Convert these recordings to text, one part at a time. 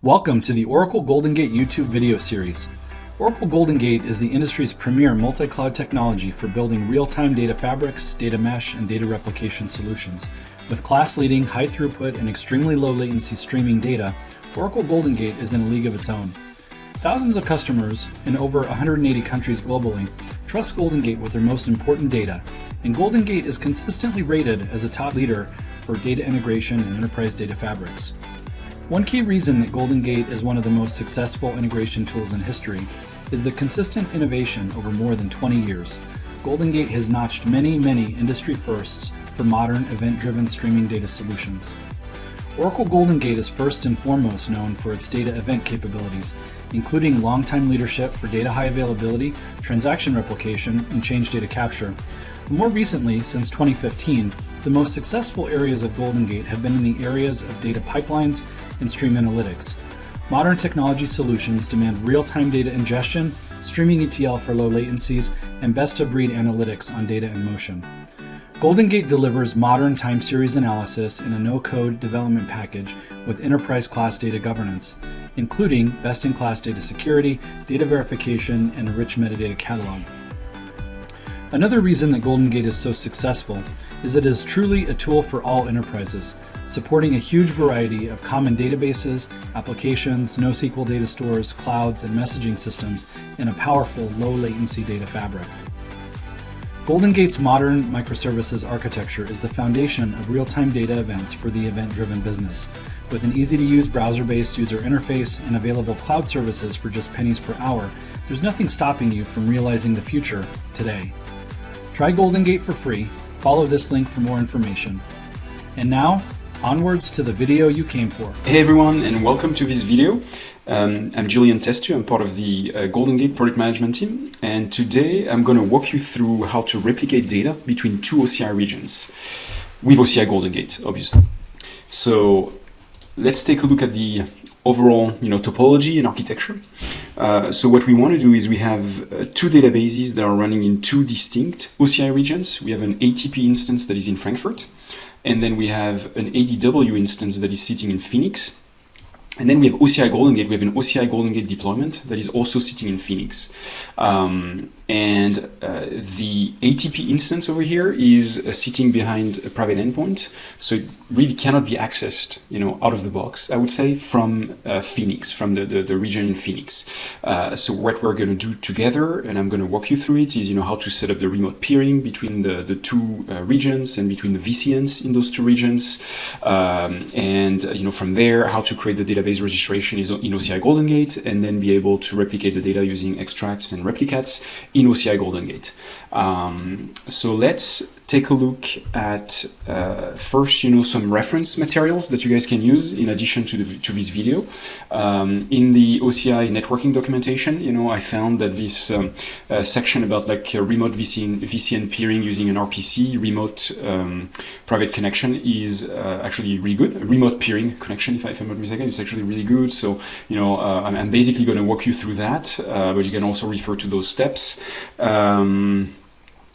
Welcome to the Oracle GoldenGate YouTube video series. Oracle GoldenGate is the industry's premier multi-cloud technology for building real-time data fabrics, data mesh, and data replication solutions. With class-leading, high-throughput, and extremely low-latency streaming data, Oracle GoldenGate is in a league of its own. Thousands of customers in over 180 countries globally trust GoldenGate with their most important data, and GoldenGate is consistently rated as a top leader for data integration and enterprise data fabrics. One key reason that GoldenGate is one of the most successful integration tools in history is the consistent innovation over more than 20 years. GoldenGate has notched many industry firsts for modern event-driven streaming data solutions. Oracle GoldenGate is first and foremost known for its data event capabilities, including long-time leadership for data high availability, transaction replication, and change data capture. More recently, since 2015, the most successful areas of GoldenGate have been in the areas of data pipelines and stream analytics. Modern technology solutions demand real-time data ingestion, streaming ETL for low latencies, and best-of-breed analytics on data in motion. GoldenGate delivers modern time series analysis in a no-code development package with enterprise-class data governance, including best-in-class data security, data verification, and a rich metadata catalog. Another reason that GoldenGate is so successful is that it is truly a tool for all enterprises, supporting a huge variety of common databases, applications, NoSQL data stores, clouds, and messaging systems in a powerful low-latency data fabric. GoldenGate's modern microservices architecture is the foundation of real-time data events for the event-driven business. With an easy-to-use browser-based user interface and available cloud services for just pennies per hour, there's nothing stopping you from realizing the future today. Try GoldenGate for free, follow this link for more information. And now, onwards to the video you came for. Hey everyone, and welcome to this video. I'm Julian Testu, I'm part of the GoldenGate product management team, and today I'm going to walk you through how to replicate data between two OCI regions with OCI GoldenGate, obviously. So let's take a look at the overall topology and architecture. So what we want to do is we have two databases that are running in two distinct OCI regions. We have an ATP instance that is in Frankfurt, and then we have an ADW instance that is sitting in Phoenix. And then we have OCI GoldenGate. We have an OCI GoldenGate deployment that is also sitting in Phoenix. The ATP instance over here is sitting behind a private endpoint, so it really cannot be accessed, out of the box, I would say, from Phoenix, from the region in Phoenix. So what we're going to do together, and I'm going to walk you through it, is how to set up the remote peering between the two regions and between the VCNs in those two regions, from there, how to create the database registration in OCI GoldenGate, and then be able to replicate the data using extracts and replicats in OCI GoldenGate. So let's take a look at first, some reference materials that you guys can use in addition to this video. In the OCI networking documentation, I found that this section about remote VCN peering using an RPC remote private connection is actually really good. A remote peering connection, if I'm not mistaken, is actually really good. So I'm basically going to walk you through that, but you can also refer to those steps.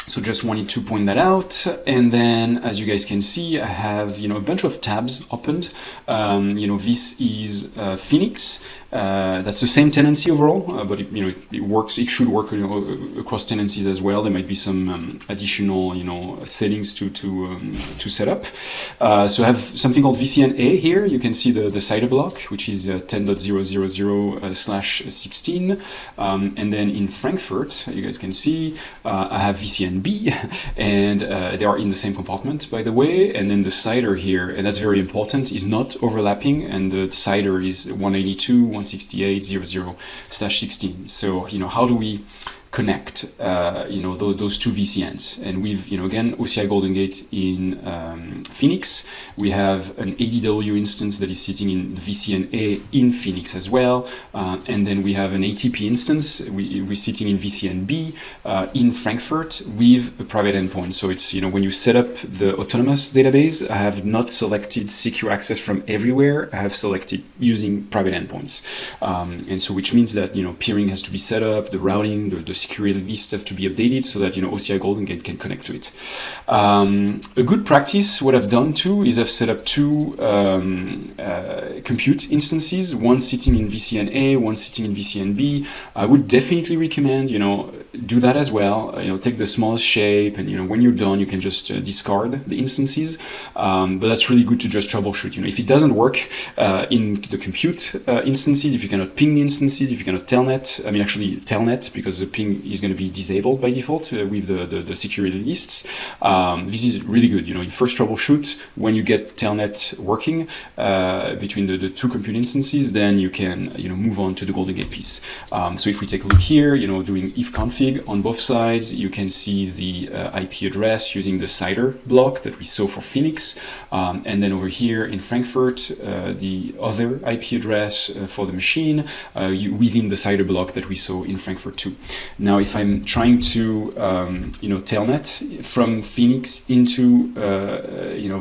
So just wanted to point that out. And then, as you guys can see, I have a bunch of tabs opened. This is Phoenix. That's the same tenancy overall, but it works. It should work across tenancies as well. There might be some additional settings to set up. So I have something called VCN-A here. You can see the CIDR block, which is 10.000/16. And then in Frankfurt, you guys can see I have VCN-B, and they are in the same compartment, by the way. And then the CIDR here, and that's very important, is not overlapping, and the CIDR is 192.168.00/16. So how do we connect those two VCNs? And we've again OCI GoldenGate in Phoenix. We have an ADW instance that is sitting in VCN-A in Phoenix as well, and then we have an ATP instance we're sitting in VCN-B in Frankfurt with a private endpoint. So it's when you set up the autonomous database, I have not selected secure access from everywhere. I have selected using private endpoints, and so which means that peering has to be set up, the routing, the security lists have to be updated so that OCI GoldenGate can connect to it. A good practice, what I've done too, is I've set up two compute instances, one sitting in VCN A, one sitting in VCN B. I would definitely recommend, do that as well. Take the smallest shape, and when you're done, you can just discard the instances. But that's really good to just troubleshoot. If it doesn't work in the compute instances, if you cannot ping the instances, if you cannot telnet, actually telnet, because the ping is going to be disabled by default with the security lists. This is really good. You first troubleshoot. When you get telnet working between the two compute instances, then you can move on to the GoldenGate piece. So if we take a look here, doing if config on both sides, you can see the IP address using the CIDR block that we saw for Phoenix, and then over here in Frankfurt, the other IP address for the machine within the CIDR block that we saw in Frankfurt too. Now, if I'm trying to telnet from Phoenix into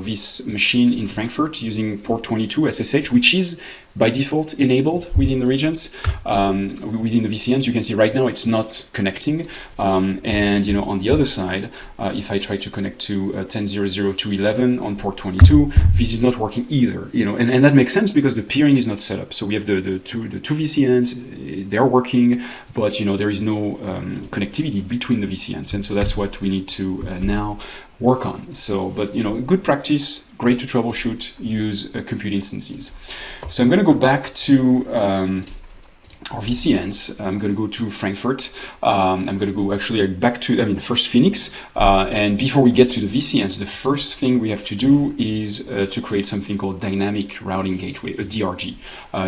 this machine in Frankfurt using port 22 SSH, which is by default enabled within the regions, within the VCNs, you can see right now it's not connecting. And on the other side, if I try to connect to 10.0.0.2.11 on port 22, this is not working either. And that makes sense because the peering is not set up. So we have the two VCNs, they are working, but there is no connectivity between the VCNs, and so that's what we need to now work on. So, but good practice, great to troubleshoot, use compute instances. So I'm going to go back to our VCNs. I'm going to go to Frankfurt. I'm going to go actually back to, first Phoenix. And before we get to the VCNs, the first thing we have to do is to create something called Dynamic Routing Gateway, a DRG.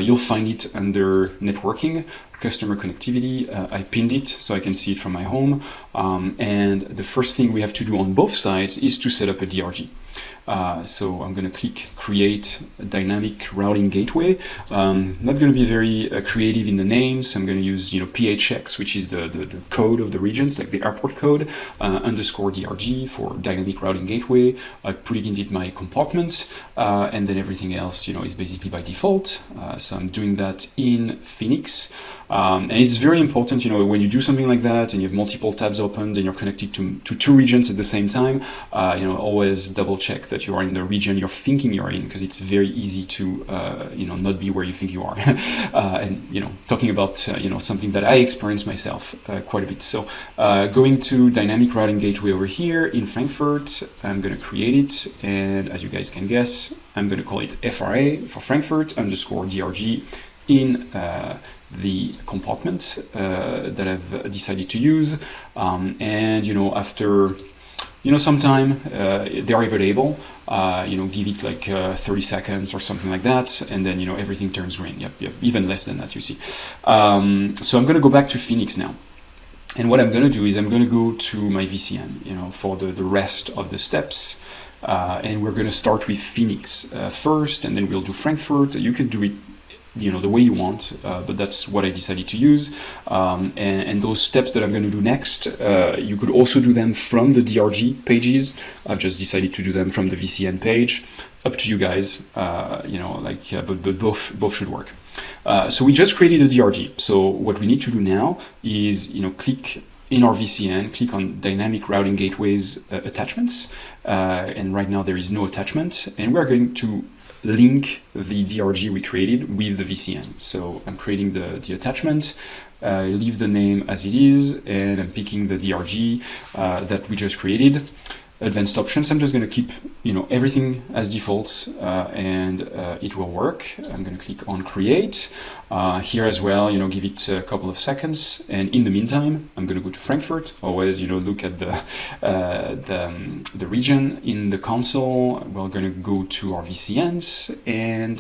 You'll find it under Networking, Customer Connectivity. I pinned it so I can see it from my home. And the first thing we have to do on both sides is to set up a DRG. So I'm going to click Create Dynamic Routing Gateway. Not going to be very creative in the names. I'm going to use PHX, which is the code of the regions, like the airport code, underscore DRG for Dynamic Routing Gateway. I put it into my compartment, and then everything else is basically by default. So I'm doing that in Phoenix. And it's very important, when you do something like that and you have multiple tabs opened and you're connected to two regions at the same time, always double check that you are in the region you're thinking you're in, because it's very easy to, not be where you think you are. And, talking about, something that I experienced myself quite a bit. So going to Dynamic Routing Gateway over here in Frankfurt, I'm going to create it. And as you guys can guess, I'm going to call it FRA for Frankfurt underscore DRG in the compartment that I've decided to use, and after some time they are available. Give it like 30 seconds or something like that, and then everything turns green. Yep, even less than that, you see. So I'm going to go back to Phoenix now. And what I'm going to do is I'm going to go to my VCN, for the rest of the steps. And we're going to start with Phoenix first, and then we'll do Frankfurt. You can do it the way you want, but that's what I decided to use. And those steps that I'm going to do next, you could also do them from the DRG pages. I've just decided to do them from the VCN page. Up to you guys, but both should work. So we just created a DRG. So what we need to do now is, click in our VCN, click on Dynamic Routing Gateways Attachments. And right now there is no attachment, and we're going to link the DRG we created with the VCN. So I'm creating the attachment, leave the name as it is, and I'm picking the DRG that we just created. Advanced options, I'm just going to keep everything as default, and it will work. I'm going to click on create here as well, give it a couple of seconds, and in the meantime I'm going to go to Frankfurt. Always look at the region in the console. We're going to go to our VCNs and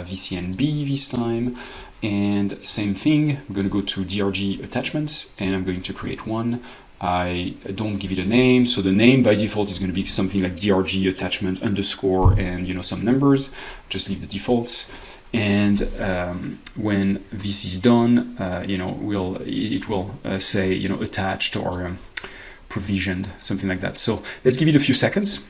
VCN B this time, and same thing, I'm going to go to DRG attachments, and I'm going to create one. I don't give it a name, so the name by default is going to be something like DRG attachment underscore and some numbers. Just leave the defaults, and when this is done, it will say attached or provisioned, something like that. So let's give it a few seconds.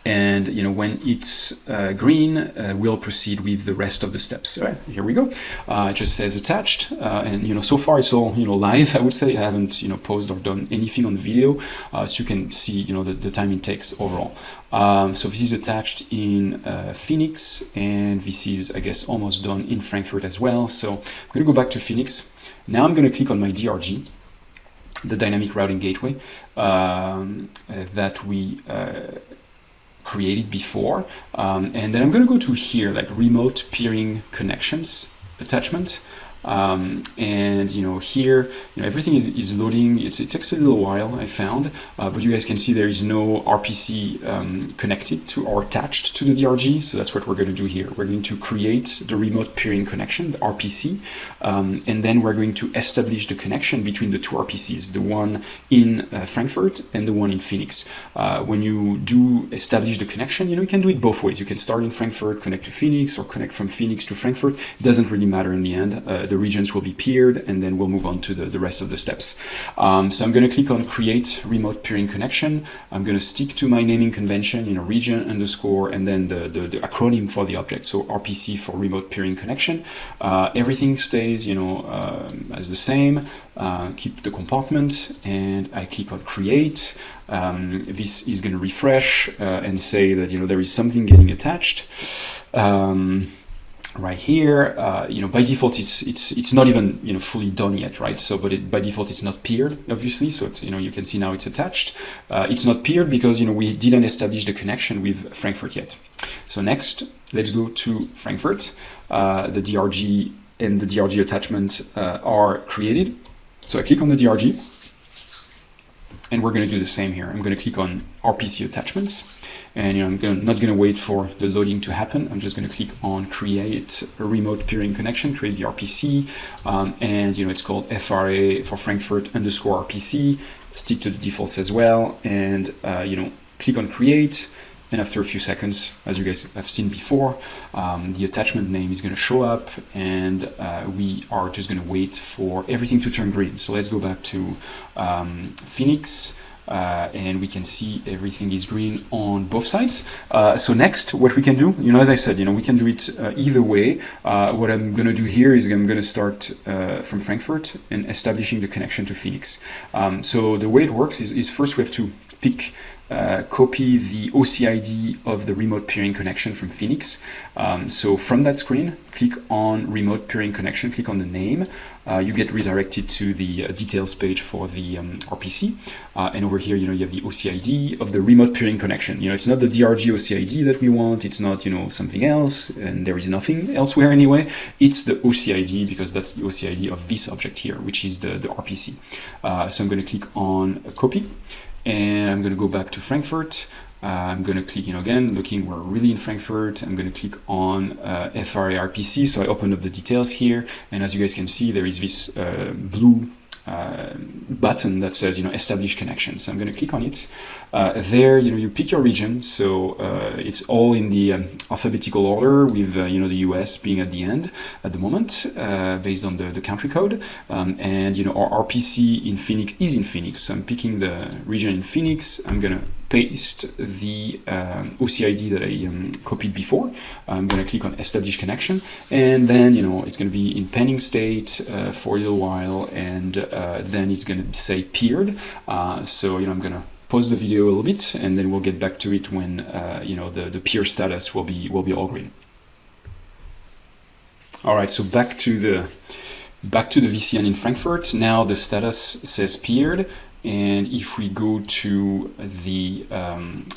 And when it's green, we'll proceed with the rest of the steps. All right, here we go. It just says attached, and so far it's all live. I would say I haven't paused or done anything on the video, so you can see the time it takes overall. So this is attached in Phoenix, and this is, I guess, almost done in Frankfurt as well. So I'm going to go back to Phoenix. Now I'm going to click on my DRG, the dynamic routing gateway that we created before, and then I'm going to go to here, like remote peering connections attachment, and here everything is loading. It takes a little while, I found, but you guys can see there is no RPC connected to or attached to the DRG, so that's what we're going to do here. We're going to create the remote peering connection, the RPC, and then we're going to establish the connection between the two RPCs, the one in Frankfurt and the one in Phoenix. When you do establish the connection, you can do it both ways. You can start in Frankfurt, connect to Phoenix, or connect from Phoenix to Frankfurt. It doesn't really matter in the end. The regions will be peered, and then we'll move on to the rest of the steps. So I'm going to click on Create Remote Peering Connection. I'm going to stick to my naming convention, region underscore, and then the acronym for the object. So RPC for Remote Peering Connection. Everything stays, as the same. Keep the compartment, and I click on Create. This is going to refresh and say that there is something getting attached. Right here, by default it's not even fully done yet, right? So, but by default it's not peered, obviously. So it's, you can see now it's attached. It's not peered because we didn't establish the connection with Frankfurt yet. So next, let's go to Frankfurt. The DRG and the DRG attachment are created. So I click on the DRG, and we're going to do the same here. I'm going to click on RPC attachments. And I'm not going to wait for the loading to happen. I'm just going to click on Create a Remote Peering Connection, create the RPC, and it's called FRA for Frankfurt underscore RPC. Stick to the defaults as well, and click on Create. And after a few seconds, as you guys have seen before, the attachment name is going to show up, and we are just going to wait for everything to turn green. So let's go back to Phoenix. And we can see everything is green on both sides. So next, what we can do, as I said, we can do it either way. What I'm going to do here is I'm going to start from Frankfurt and establishing the connection to Phoenix. So the way it works is first we have to pick, copy the OCID of the remote peering connection from Phoenix. So from that screen, click on remote peering connection, click on the name. You get redirected to the details page for the RPC. And over here, you have the OCID of the remote peering connection. It's not the DRG OCID that we want. It's not, something else, and there is nothing elsewhere anyway. It's the OCID because that's the OCID of this object here, which is the RPC. So I'm going to click on copy. And I'm going to go back to Frankfurt. I'm going to click, again, looking, we're really in Frankfurt. I'm going to click on FRA RPC. So I open up the details here. And as you guys can see, there is this blue button that says, establish connection. So I'm going to click on it. There, you pick your region. So it's all in the alphabetical order with, the US being at the end at the moment, based on the country code. And, our RPC in Phoenix is in Phoenix. So I'm picking the region in Phoenix. I'm going to paste the OCID that I copied before. I'm going to click on establish connection, and then it's going to be in pending state for a little while, and then it's going to say peered. So I'm going to pause the video a little bit, and then we'll get back to it when the peer status will be all green. All right, so back to the VCN in Frankfurt. Now the status says peered. And if we go to the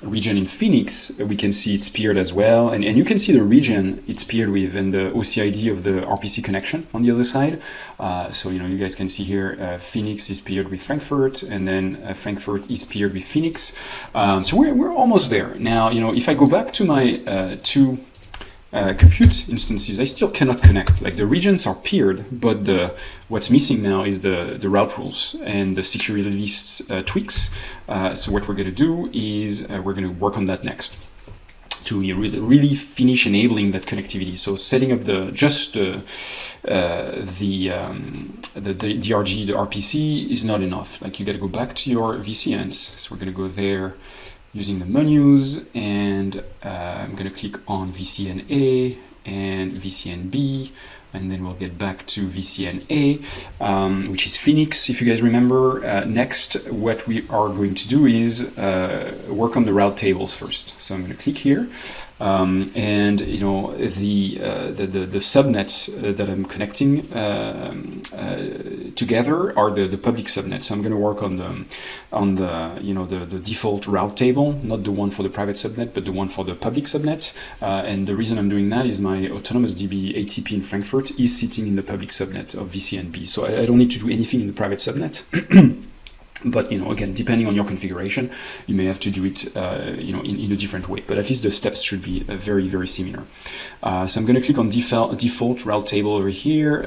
region in Phoenix, we can see it's peered as well. And you can see the region it's peered with and the OCID of the RPC connection on the other side. So, you guys can see here, Phoenix is peered with Frankfurt, and then Frankfurt is peered with Phoenix. So we're almost there. Now, if I go back to my two compute instances, I still cannot connect. Like the regions are peered, but what's missing now is the route rules and the security lists tweaks. So what we're going to do is we're going to work on that next to really finish enabling that connectivity. So setting up the DRG, the RPC is not enough. Like you got to go back to your VCNs. So we're going to go there using the menus, and I'm going to click on VCN-A and VCN-B, and then we'll get back to VCN-A, which is Phoenix, if you guys remember. Next, what we are going to do is work on the route tables first. So I'm going to click here, and the subnets that I'm connecting together are the public subnets. So I'm going to work on the default route table, not the one for the private subnet, but the one for the public subnet. And the reason I'm doing that is my autonomous DB ATP in Frankfurt is sitting in the public subnet of VCN-B. So I don't need to do anything in the private subnet. But again, depending on your configuration, you may have to do it in a different way. But at least the steps should be very, very similar. So I'm going to click on default route table over here.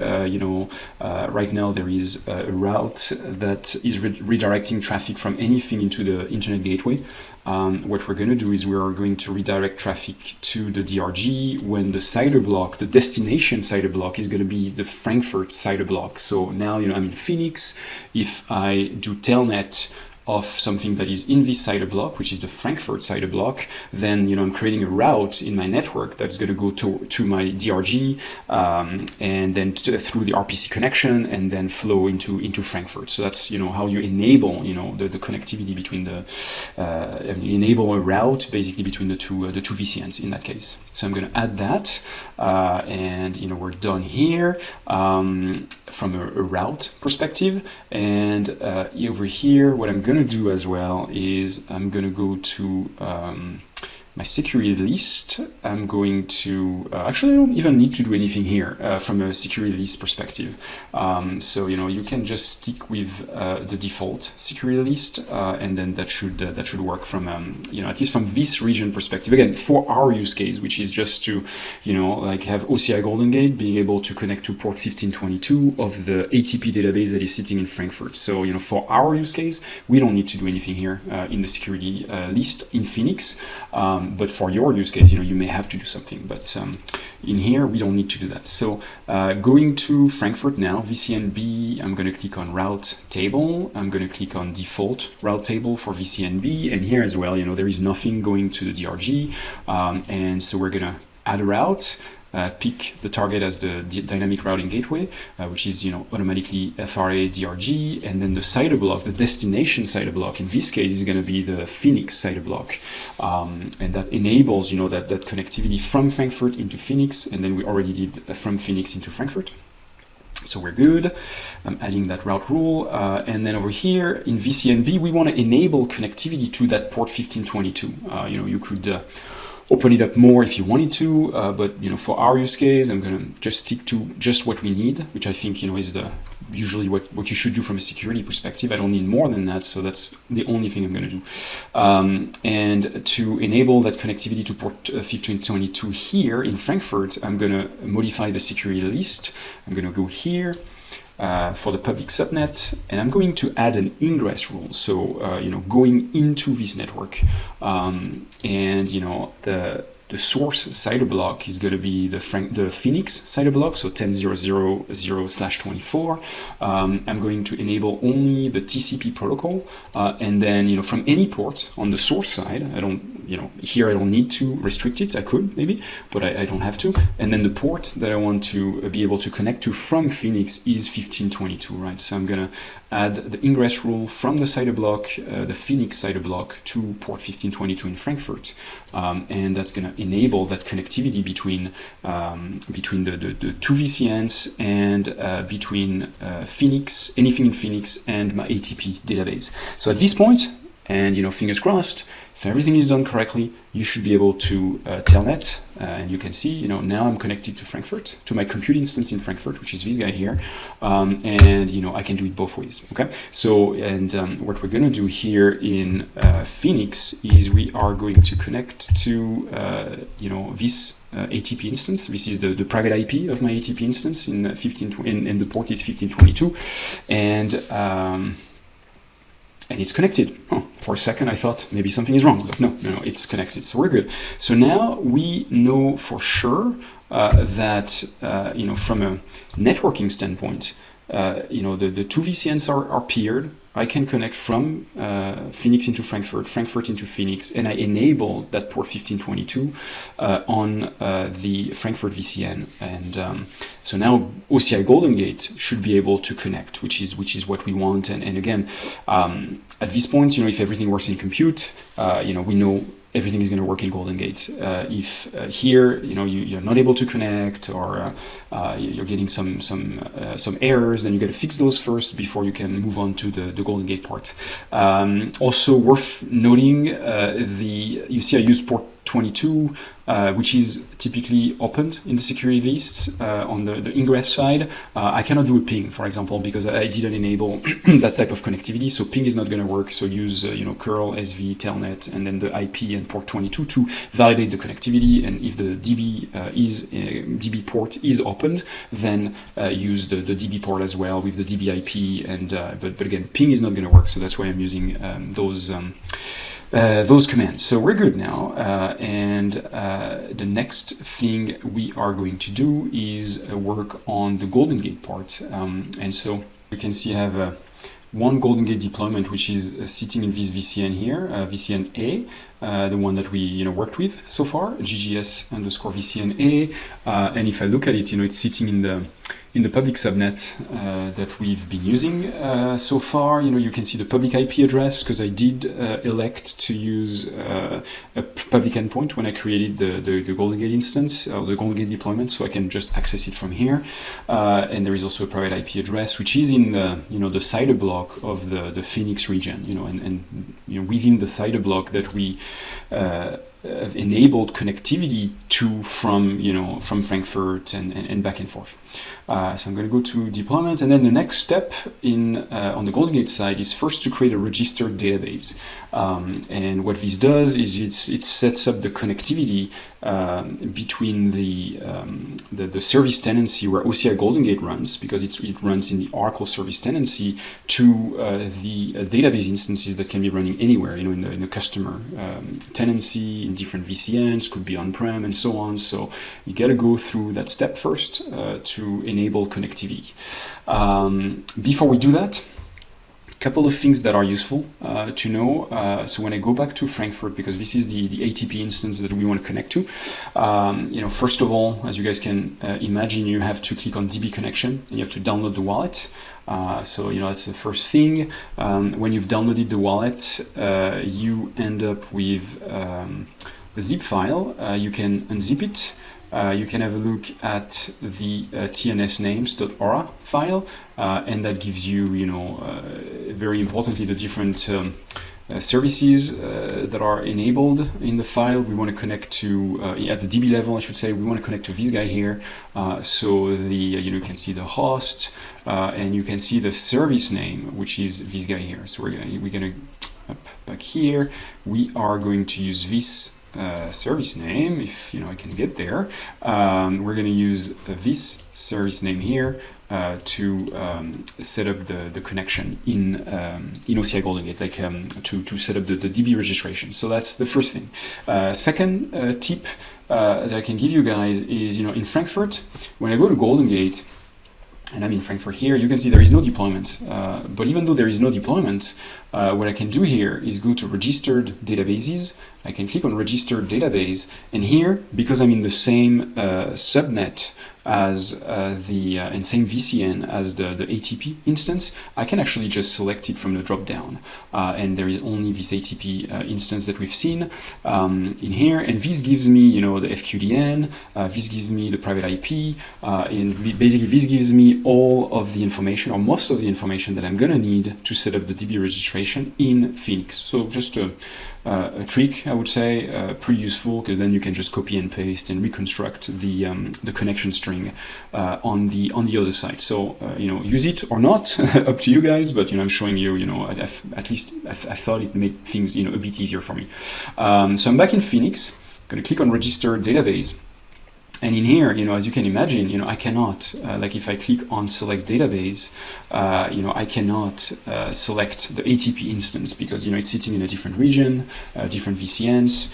Right now there is a route that is redirecting traffic from anything into the internet gateway. What we're going to do is we are going to redirect traffic to the DRG when the CIDR block, the destination CIDR block, is going to be the Frankfurt CIDR block. So now, I'm in Phoenix. If I do telnet of something that is in this CIDR block, which is the Frankfurt CIDR block, then I'm creating a route in my network that's going to go to my DRG, and then through the RPC connection, and then flow into Frankfurt. So that's how you enable the connectivity between enable a route basically between the two VCNs in that case. So I'm going to add that, and we're done here from a route perspective. And over here, what I'm going to do as well is I'm going to go to my security list. I'm going to actually I don't even need to do anything here from a security list perspective. So you can just stick with the default security list, and then that should work from at least from this region perspective. Again, for our use case, which is just to have OCI GoldenGate being able to connect to port 1522 of the ATP database that is sitting in Frankfurt. So for our use case, we don't need to do anything here in the security list in Phoenix. But for your use case, you may have to do something. But in here, we don't need to do that. So going to Frankfurt now, VCN-B, I'm going to click on route table. I'm going to click on default route table for VCN-B. And here as well, there is nothing going to the DRG. And so we're going to add a route. Pick the target as the dynamic routing gateway, which is automatically FRA DRG, and then the CIDR block, the destination CIDR block, in this case is going to be the Phoenix CIDR block, and that enables that connectivity from Frankfurt into Phoenix, and then we already did from Phoenix into Frankfurt. So we're good. I'm adding that route rule, and then over here in VCN-B, we want to enable connectivity to that port 1522. You could open it up more if you wanted to, but for our use case, I'm going to just stick to just what we need, which I think is usually what you should do from a security perspective. I don't need more than that, so that's the only thing I'm going to do. And to enable that connectivity to port 1522 here in Frankfurt, I'm going to modify the security list. I'm going to go here. For the public subnet, and I'm going to add an ingress rule. So, going into this network, and the source CIDR block is going to be the Phoenix CIDR block, so 10.0.0/24. I'm going to enable only the TCP protocol, and then from any port on the source side, I don't here I don't need to restrict it. I could maybe, but I don't have to. And then the port that I want to be able to connect to from Phoenix is 1522, right? So I'm gonna add the ingress rule from the CIDR block, the Phoenix CIDR block, to port 1522 in Frankfurt, and that's gonna enable that connectivity between the two VCNs and between Phoenix, anything in Phoenix, and my ATP database. So at this point, and fingers crossed, if everything is done correctly, you should be able to telnet, and you can see, now I'm connected to Frankfurt, to my compute instance in Frankfurt, which is this guy here, and I can do it both ways. Okay, so what we're going to do here in Phoenix is we are going to connect to this ATP instance. This is the private IP of my ATP instance in 1520, and the port is 1522, and it's connected. Oh, for a second I thought maybe something is wrong, but no, it's connected, so we're good. So now we know for sure that from a networking standpoint, the two VCNs are paired. I can connect from Phoenix into Frankfurt, Frankfurt into Phoenix, and I enable that port 1522 on the Frankfurt VCN. And so now OCI GoldenGate should be able to connect, which is what we want. And again, at this point, if everything works in compute, we know everything is going to work in GoldenGate. If here, you're not able to connect, or you're getting some errors, then you got to fix those first before you can move on to the GoldenGate part. Also worth noting, you see I use port 22, which is typically opened in the security lists on the ingress side. I cannot do a ping, for example, because I didn't enable that type of connectivity. So ping is not going to work. So use curl, SV, telnet, and then the IP and port 22 to validate the connectivity. And if the DB port is opened, then use the DB port as well with the DB IP. And but again, ping is not going to work. So that's why I'm using those commands. So we're good now, and the next thing we are going to do is work on the GoldenGate part. And so you can see I have one GoldenGate deployment, which is sitting in this VCN here, VCN A, the one that we worked with so far, GGS_VCN A. And if I look at it, it's sitting in the public subnet that we've been using so far. You can see the public IP address, because I did elect to use a public endpoint when I created the GoldenGate instance, or the GoldenGate deployment, so I can just access it from here. And there is also a private IP address, which is in the the CIDR block of the Phoenix region, and within the CIDR block that we have enabled connectivity to from Frankfurt and back and forth. So I'm going to go to deployment, and then the next step on the GoldenGate side is first to create a registered database. And what this does is it sets up the connectivity between the service tenancy where OCI GoldenGate runs, because it runs in the Oracle service tenancy, to the database instances that can be running anywhere, in the customer tenancy, in different VCNs, could be on-prem and so on. So you got to go through that step first to enable connectivity. Before we do that, couple of things that are useful to know. So when I go back to Frankfurt, because this is the ATP instance that we want to connect to, first of all, as you guys can imagine, you have to click on DB connection and you have to download the wallet. So that's the first thing. When you've downloaded the wallet, you end up with a zip file. You can unzip it. You can have a look at the tnsnames.aura file, and that gives you, very importantly, the different services that are enabled in the file. We want to connect to, at the DB level, I should say, we want to connect to this guy here. So you can see the host, and you can see the service name, which is this guy here. So we're gonna up back here. We are going to use this service name, if I can get there. We're going to use this service name here to set up the connection in OCI GoldenGate, like to set up the DB registration. So that's the first thing. Second tip that I can give you guys is, in Frankfurt, when I go to GoldenGate, and I'm in Frankfurt here, you can see there is no deployment. But even though there is no deployment, what I can do here is go to registered databases. I can click on registered database, and here, because I'm in the same subnet as and same VCN as the ATP instance, I can actually just select it from the drop down. And there is only this ATP instance that we've seen in here. And this gives me, the FQDN, this gives me the private IP, and basically this gives me all of the information, or most of the information, that I'm gonna need to set up the DB registration in Phoenix. So just a trick, I would say, pretty useful, because then you can just copy and paste and reconstruct the connection string on the other side. So use it or not, up to you guys. But I'm showing you. At least I thought it made things a bit easier for me. So I'm back in Phoenix. I'm gonna click on register database. And in here, as you can imagine, I cannot, like if I click on select database, I cannot select the ATP instance, because, it's sitting in a different region, different VCNs.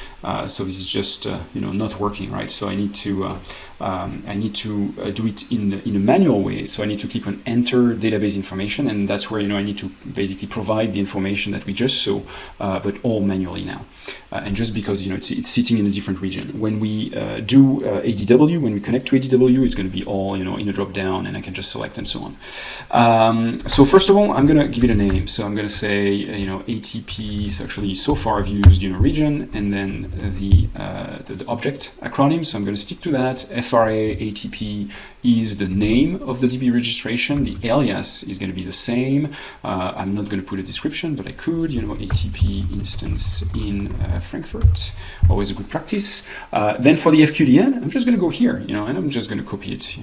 So this is just, not working, right? So I need to I need to do it in a manual way. So I need to click on enter database information, and that's where I need to basically provide the information that we just saw, but all manually now. And just because it's sitting in a different region. When we do ADW, when we connect to ADW, it's going to be all in a drop down, and I can just select and so on. So first of all, I'm going to give it a name. So I'm going to say ATP. So actually, so far I've used region, and then the object acronym. So I'm going to stick to that. FRA ATP is the name of the DB registration. The alias is going to be the same. I'm not going to put a description, but I could, ATP instance in Frankfurt, always a good practice. Then for the FQDN, I'm just going to go here, and I'm just going to copy it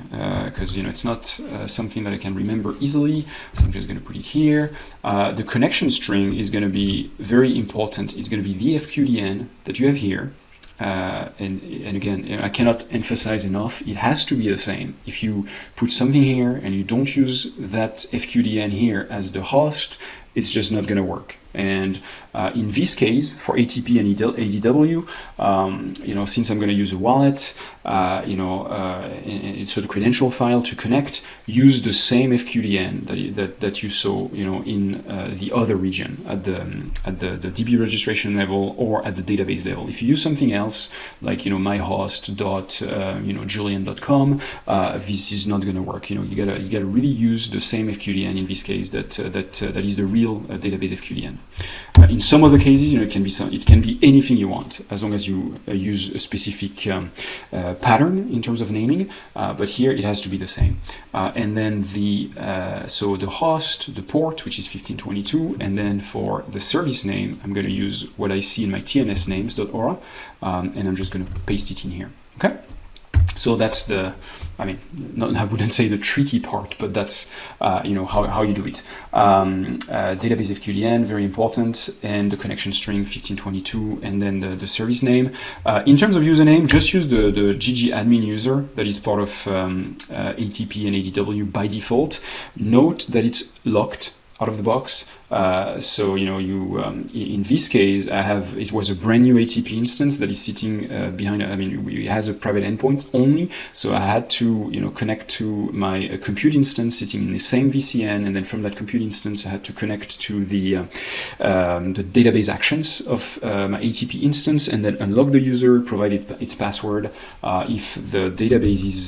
because it's not something that I can remember easily. So I'm just going to put it here. The connection string is going to be very important. It's going to be the FQDN that you have here. And again, I cannot emphasize enough, it has to be the same. If you put something here and you don't use that FQDN here as the host, it's just not going to work. And in this case, for ATP and ADW, since I'm going to use a wallet, so the credential file to connect, use the same FQDN that you saw, in the other region at the DB registration level or at the database level. If you use something else, like myhost.julian.com, this is not going to work. You gotta really use the same FQDN in this case that is the real database FQDN. In some other cases, it can be anything you want, as long as you use a specific pattern in terms of naming. But here it has to be the same. And then the host, the port, which is 1522, and then for the service name, I'm going to use what I see in my TNS names.aura, and I'm just going to paste it in here. Okay. So that's I wouldn't say the tricky part, but that's how you do it. Database FQDN, very important, and the connection string 1522, and then the service name. In terms of username, just use the GG admin user that is part of ATP and ADW by default. Note that it's locked out of the box. In this case, it was a brand new ATP instance that is sitting behind. It has a private endpoint only, so I had to connect to my compute instance sitting in the same VCN, and then from that compute instance, I had to connect to the database actions of my ATP instance, and then unlock the user, provide its password. If the database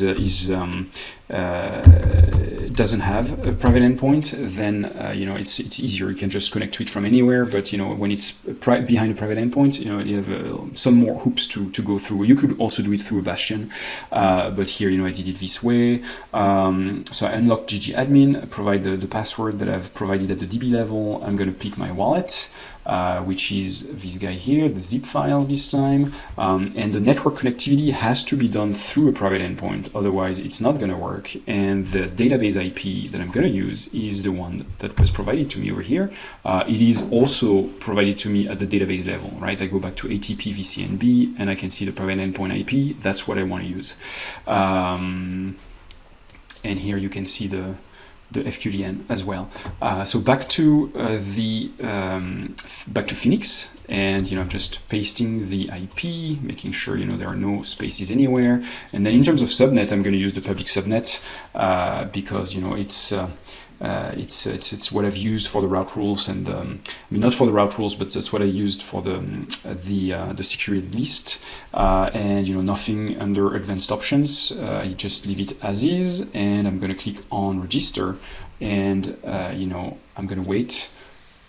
doesn't have a private endpoint, then it's easier. You can just connect to it from anywhere. But when it's behind a private endpoint, you have some more hoops to go through. You could also do it through a bastion, but here I did it this way. So I unlock GG admin, provide the password that I've provided at the DB level. I'm going to pick my wallet, which is this guy here, the zip file this time, and the network connectivity has to be done through a private endpoint, otherwise it's not going to work. And the database IP that I'm going to use is the one that was provided to me over here. It is also provided to me at the database level, right? I go back to ATP VCNB and I can see the private endpoint IP. That's what I want to use. And here you can see the FQDN as well. So back to Phoenix, and I'm just pasting the IP, making sure there are no spaces anywhere. And then in terms of subnet, I'm going to use the public subnet because it's what I've used for the route rules, and not for the route rules, but that's what I used for the security list, and nothing under advanced options. I just leave it as is, and I'm going to click on register, and I'm going to wait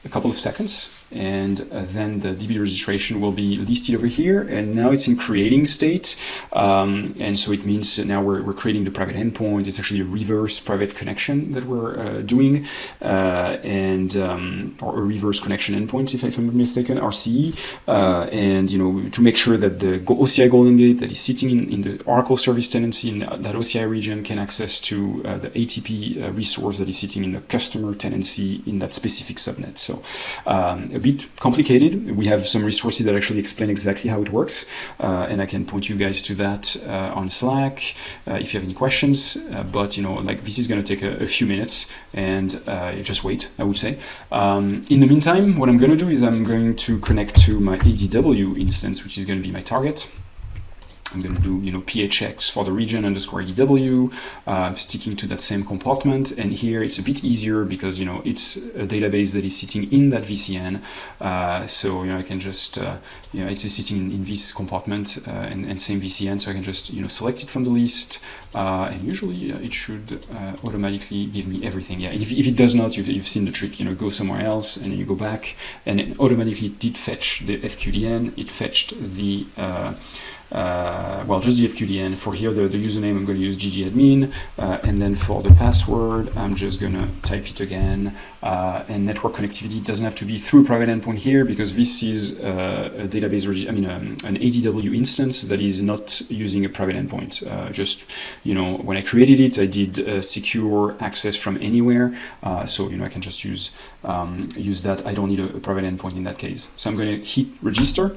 a couple of seconds, and then the DB registration will be listed over here, and now it's in creating state, and so it means now we're creating the private endpoint. It's actually a reverse private connection that we're doing, or a reverse connection endpoint, if I'm not mistaken, RCE, and to make sure that the OCI GoldenGate that is sitting in the Oracle service tenancy in that OCI region can access to the ATP resource that is sitting in the customer tenancy in that specific subnet. So a bit complicated. We have some resources that actually explain exactly how it works, and I can point you guys to that on Slack if you have any questions. But this is going to take a few minutes, and just wait, I would say. In the meantime, what I'm going to do is I'm going to connect to my ADW instance, which is going to be my target. I'm going to do, phx for the region underscore ADW, sticking to that same compartment. And here it's a bit easier because, it's a database that is sitting in that VCN. So, I can just, it's sitting in this compartment and same VCN. So I can just, select it from the list. And usually it should automatically give me everything. Yeah, if it does not, you've seen the trick, go somewhere else and then you go back and it automatically did fetch the FQDN. It fetched the just the FQDN. For here, the username, I'm going to use ggadmin, and then for the password, I'm just going to type it again. And network connectivity doesn't have to be through a private endpoint here because this is a database, an ADW instance that is not using a private endpoint. When I created it, I did secure access from anywhere, so I can just use that. I don't need a private endpoint in that case. So I'm going to hit register.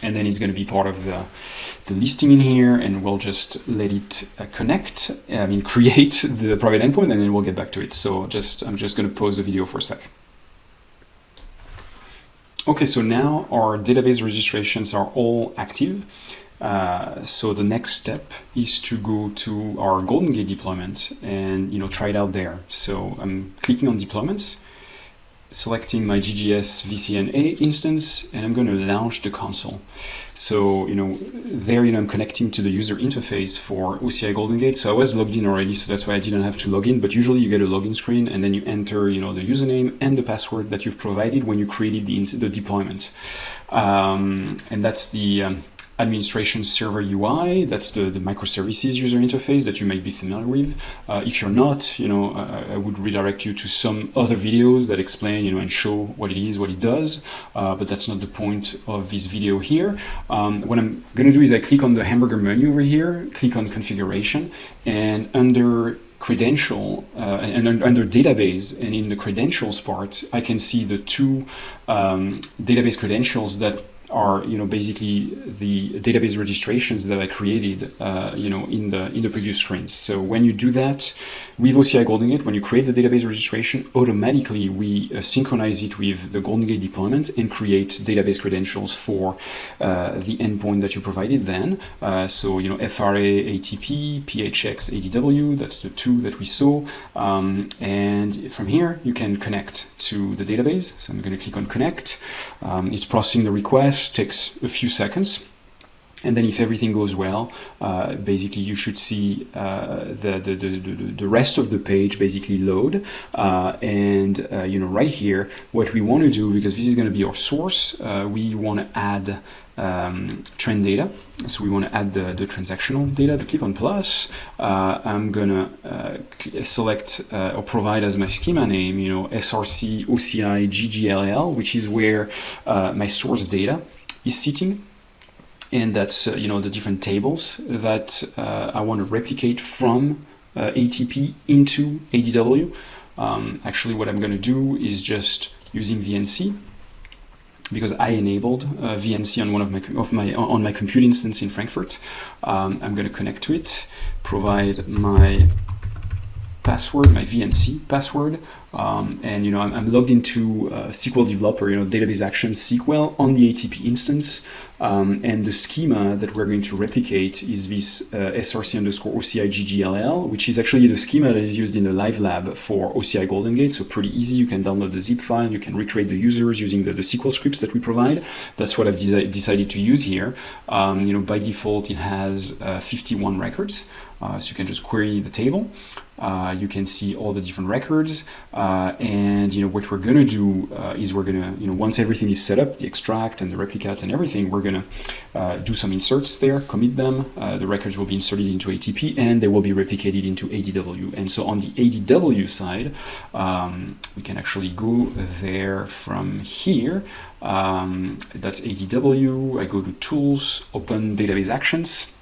And then it's going to be part of the listing in here, and we'll just let it create the private endpoint, and then we'll get back to it. So I'm just going to pause the video for a sec. Okay, so now our database registrations are all active. So the next step is to go to our GoldenGate deployment and try it out there. So I'm clicking on deployments, selecting my GGS VCNA instance, and I'm going to launch the console. So, there, I'm connecting to the user interface for OCI GoldenGate. So I was logged in already, so that's why I didn't have to log in. But usually you get a login screen, and then you enter, the username and the password that you've provided when you created the deployment. And that's the administration server UI. That's the microservices user interface that you might be familiar with. If you're not, I would redirect you to some other videos that explain, and show what it is, what it does. But that's not the point of this video here. What I'm going to do is I click on the hamburger menu over here, click on configuration, and under credential and under database, and in the credentials part, I can see the two database credentials that are basically the database registrations that I created in the previous screens. So when you do that with OCI GoldenGate, when you create the database registration, automatically we synchronize it with the GoldenGate deployment and create database credentials for the endpoint that you provided then. So FRA ATP, PHX ADW, that's the two that we saw. And from here you can connect to the database. So I'm going to click on connect. It's processing the request. Takes a few seconds, and then if everything goes well, basically you should see the rest of the page basically load, and right here what we want to do, because this is going to be our source, we want to add trend data. So we want to add the transactional data. To click on plus, I'm gonna select or provide as my schema name, SRC OCI GGLL, which is where my source data is sitting, and that's the different tables that I want to replicate from ATP into ADW. Actually, what I'm going to do is just using VNC, because I enabled VNC on one of my compute instance in Frankfurt. I'm going to connect to it, provide my password, my VNC password, and I'm logged into SQL Developer, database actions SQL on the ATP instance, and the schema that we're going to replicate is this SRC underscore OCI GGLL, which is actually the schema that is used in the live lab for OCI GoldenGate. So pretty easy. You can download the zip file. You can recreate the users using the SQL scripts that we provide. That's what I've decided to use here. By default, it has 51 records. So you can just query the table. You can see all the different records, and what we're gonna do is we're gonna, once everything is set up, the extract and the replicate and everything, we're gonna do some inserts there, commit them. The records will be inserted into ATP and they will be replicated into ADW. And so on the ADW side, we can actually go there from here. That's ADW. I go to Tools, Open Database Actions.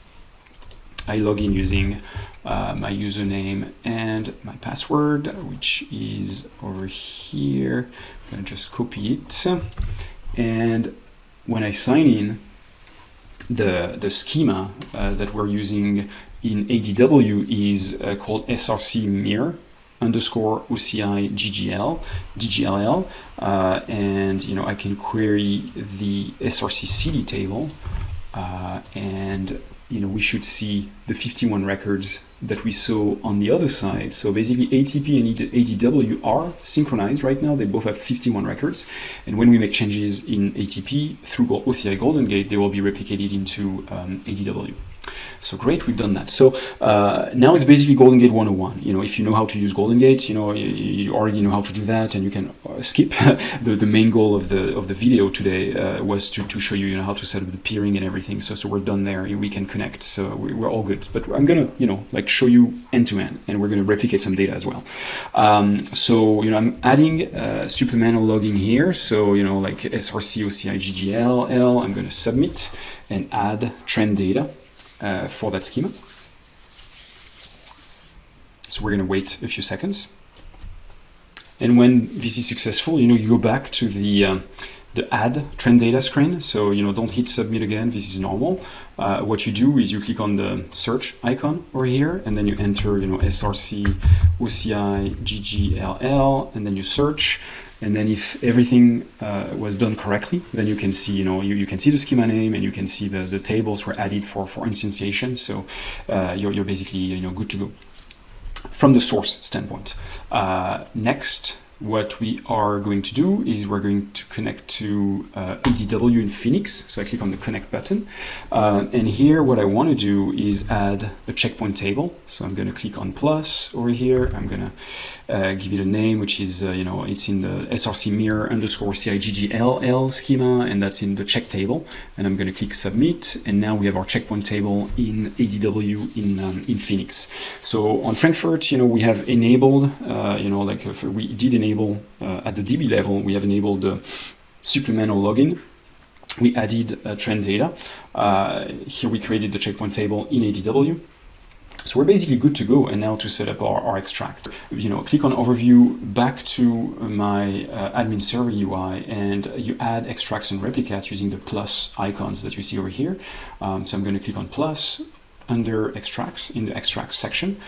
I log in using my username and my password, which is over here. I'm going to just copy it. And when I sign in, the schema that we're using in ADW is called SRC mirror underscore OCI GGLL, and I can query the SRC CD table and we should see the 51 records that we saw on the other side. So basically ATP and ADW are synchronized right now. They both have 51 records. And when we make changes in ATP through OCI GoldenGate, they will be replicated into ADW. So great, we've done that. So now it's basically GoldenGate 101. If you know how to use GoldenGate, you already know how to do that, and you can skip. The main goal of the video today was to show you, how to set up the peering and everything. So we're done there. We can connect. So we're all good. But I'm gonna, show you end to end, and we're gonna replicate some data as well. So I'm adding supplemental logging here. So like SRC OCI GGLL. I'm gonna submit and add trend data for that schema. So we're going to wait a few seconds. And when this is successful, you go back to the add trend data screen. So, don't hit submit again. This is normal. What you do is you click on the search icon over here, and then you enter, SRC OCI GGLL, and then you search. And then if everything was done correctly, then you can see, you can see the schema name, and you can see the tables were added for instantiation. So you're basically, good to go from the source standpoint. Next, what we are going to do is we're going to connect to ADW in Phoenix. So I click on the connect button. And here what I want to do is add a checkpoint table. So I'm going to click on plus over here. I'm going to give it a name, which is, it's in the SRC mirror _ OCI GGLL schema, and that's in the check table. And I'm going to click submit. And now we have our checkpoint table in ADW in Phoenix. So on Frankfurt, we have enabled, we did enable at the DB level, we have enabled the supplemental login. We added trend data. Here we created the checkpoint table in ADW. So we're basically good to go. And now to set up our extract, click on overview, back to my admin server UI, and you add extracts and replicates using the plus icons that you see over here. So I'm going to click on plus under extracts in the extract section.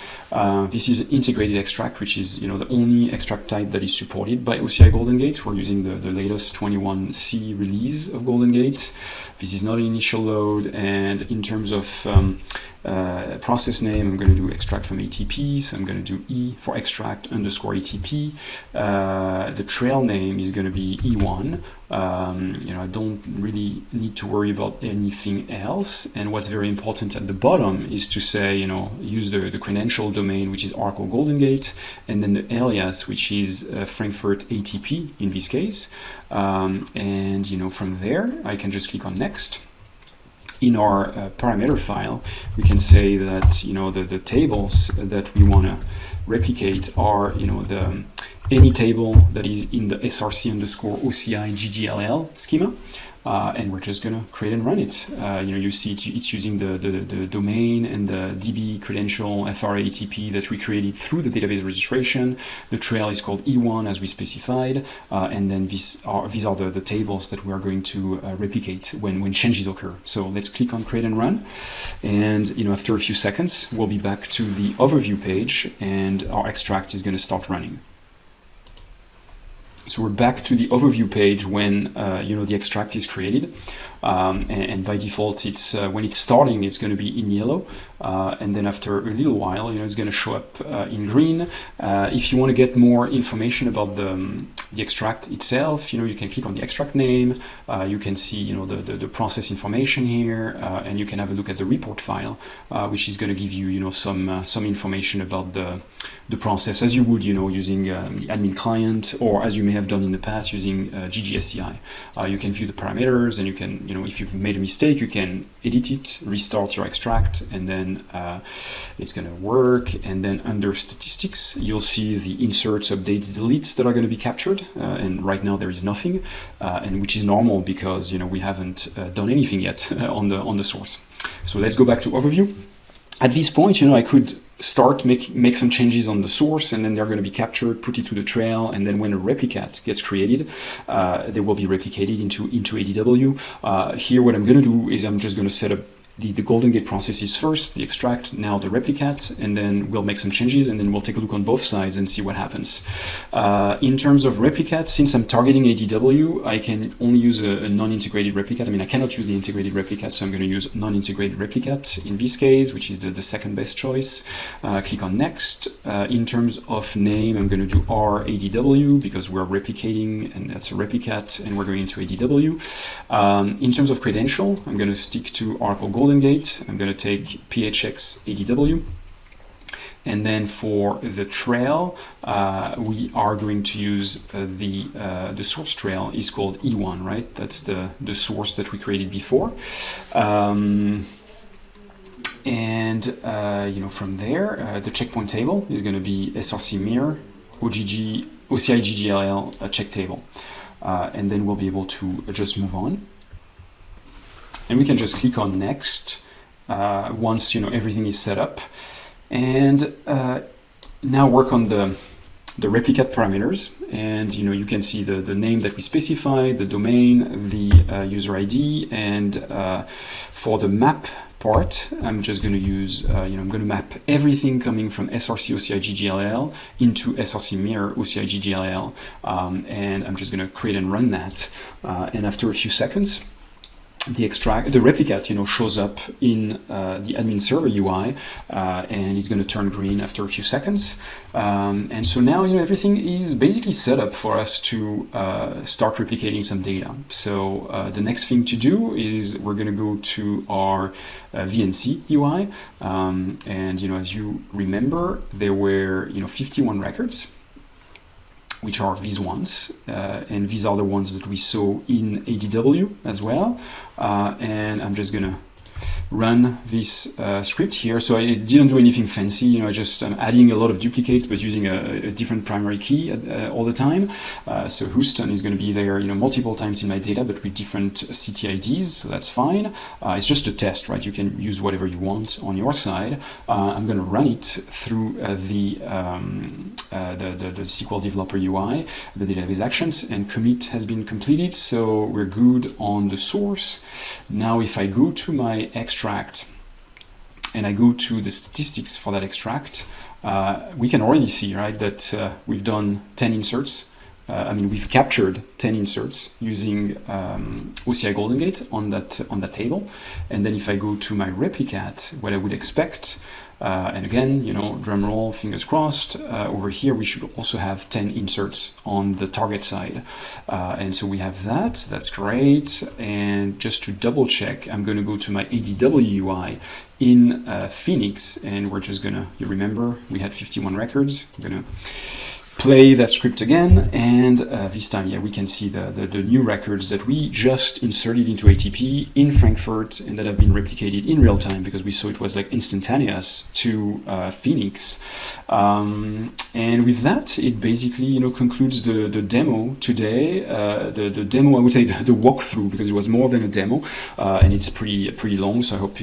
This is an integrated extract, which is the only extract type that is supported by OCI GoldenGate. We're using the latest 21C release of GoldenGate. This is not an initial load, and in terms of process name, I'm going to do extract from ATP, so I'm going to do E for extract _ ATP. The trail name is going to be E1. I don't really need to worry about anything else. And what's very important at the bottom is to say, use the credential domain, which is Oracle GoldenGate, and then the alias, which is Frankfurt ATP in this case. And from there, I can just click on next. In our parameter file, we can say that the tables that we want to replicate are any table that is in the SRC _ OCI GGLL schema, and we're just gonna create and run it. You see it's using the domain and the DB credential FRA ATP that we created through the database registration. The trail is called E1 as we specified, and then these are the tables that we are going to replicate when changes occur. So let's click on create and run, and after a few seconds we'll be back to the overview page, and our extract is going to start running. So we're back to the overview page when the extract is created, and by default, it's when it's starting, it's going to be in yellow, and then after a little while, it's going to show up in green. If you want to get more information about the extract itself, you can click on the extract name. You can see the process information here, and you can have a look at the report file, which is going to give you some information about the process, as you would using the admin client, or as you may have done in the past using GGSCI. You can view the parameters, and you can if you've made a mistake, you can edit it, restart your extract, and then it's going to work. And then under statistics, you'll see the inserts, updates, deletes that are going to be captured, and right now there is nothing, and which is normal because we haven't done anything yet on the source. So let's go back to overview. At this point, I could start make some changes on the source, and then they're going to be captured, put it to the trail, and then when a replicate gets created, they will be replicated into ADW. Here what I'm going to do is I'm just going to set up the GoldenGate processes first, the extract, now the replicate, and then we'll make some changes, and then we'll take a look on both sides and see what happens. In terms of replicate, since I'm targeting ADW, I can only use a non-integrated replicate. I mean, I cannot use the integrated replicate, so I'm going to use non-integrated replicate in this case, which is the second best choice. Click on next. In terms of name, I'm going to do RADW because we're replicating, and that's a replicate, and we're going into ADW. In terms of credential, I'm going to stick to Oracle GoldenGate. I'm going to take PHX ADW. And then for the trail, we are going to use the source trail is called E1, right? That's the source that we created before. From there, the checkpoint table is going to be SRC mirror, OCI GGLL check table. And then we'll be able to just move on. And we can just click on next once everything is set up. And now work on the replicate parameters, and you can see the name that we specified, the domain, the user ID, and for the map part, I'm just going to use, I'm going to map everything coming from SRC OCI GGLL into SRC mirror OCI GGLL, and I'm just going to create and run that, and after a few seconds, the replicate shows up in the admin server UI, and it's going to turn green after a few seconds, and so now everything is basically set up for us to start replicating some data. So the next thing to do is we're going to go to our VNC UI, and as you remember, there were 51 records, which are these ones, and these are the ones that we saw in ADW as well. And I'm just gonna run this script here. So I didn't do anything fancy, I'm adding a lot of duplicates, but using a different primary key all the time. So Houston is going to be there, multiple times in my data, but with different CTIDs, so that's fine. It's just a test, right? You can use whatever you want on your side. I'm going to run it through the SQL Developer UI, the database actions, and commit has been completed, so we're good on the source. Now, if I go to my extract and I go to the statistics for that extract, we can already see, right, that we've done 10 inserts. We've captured 10 inserts using OCI GoldenGate on that table. And then if I go to my replicate, what I would expect, and again, drum roll, fingers crossed, over here we should also have 10 inserts on the target side. And so we have that, that's great. And just to double check, I'm going to go to my ADW UI in Phoenix, and we're just going to, you remember, we had 51 records. I'm going to play that script again, and this time, we can see the new records that we just inserted into ATP in Frankfurt and that have been replicated in real time, because we saw it was like instantaneous to Phoenix. And with that, it basically concludes the demo today. The demo, I would say the walkthrough, because it was more than a demo, and it's pretty long. So I hope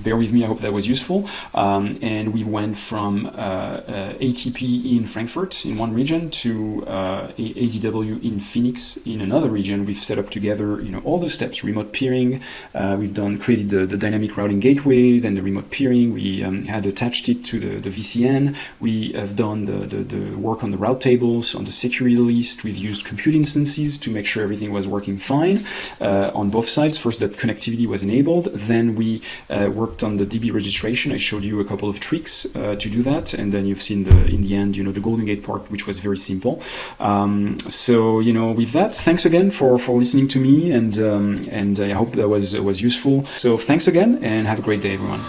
bear with me. I hope that was useful. And we went from ATP in Frankfurt in one region to ADW in Phoenix in another region. We've set up together all the steps: remote peering. We've created the dynamic routing gateway, then the remote peering. We had attached it to the VCN. We have done the work on the route tables, on the security list. We've used compute instances to make sure everything was working fine on both sides. First, that connectivity was enabled. Then we worked on the DB registration. I showed you a couple of tricks to do that, and then you've seen in the end, the GoldenGate part, which was very simple. So with that, thanks again for listening to me, and I hope that was useful. So thanks again, and have a great day, everyone.